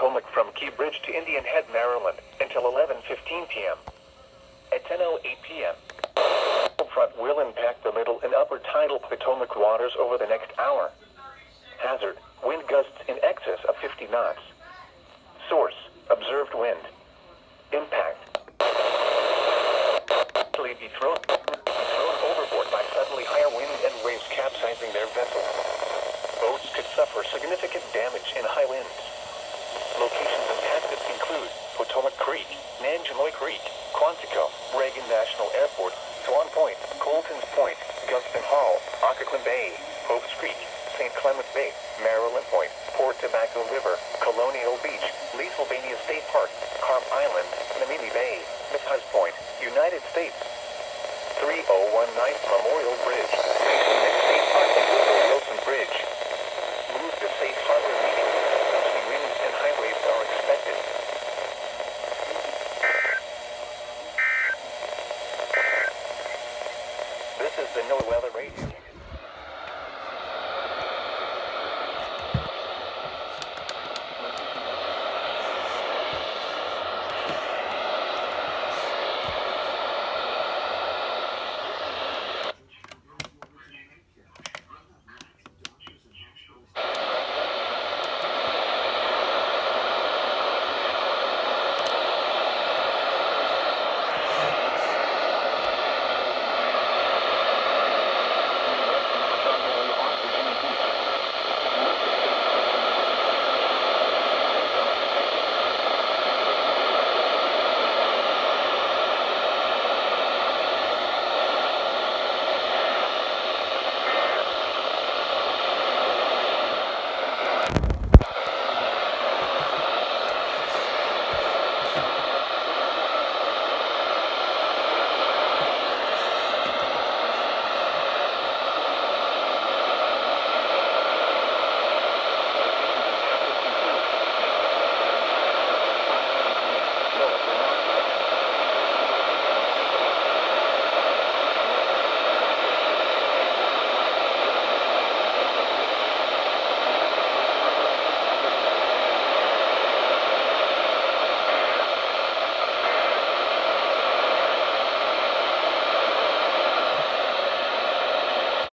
Potomac from Key Bridge to Indian Head, Maryland, until 11:15 p.m. At 10:08 p.m., front will impact the middle and upper tidal Potomac waters over the next hour. Hazard, wind gusts in excess of 50 knots. Source, observed wind. Impact. Be thrown overboard by suddenly higher wind and waves capsizing their vessel. Boats could suffer significant damage in high winds. Locations impacted include Potomac Creek, Nanjemoy Creek, Quantico, Reagan National Airport, Swan Point, Colton's Point, Gunston Hall, Occoquan Bay, Hopes Creek, St. Clement Bay, Maryland Point, Port Tobacco River, Colonial Beach, Leesylvania State Park, Carp Island, Namimi Bay, Mithas Point, United States. 3019 Memorial Bridge, State Park, Wilson Bridge.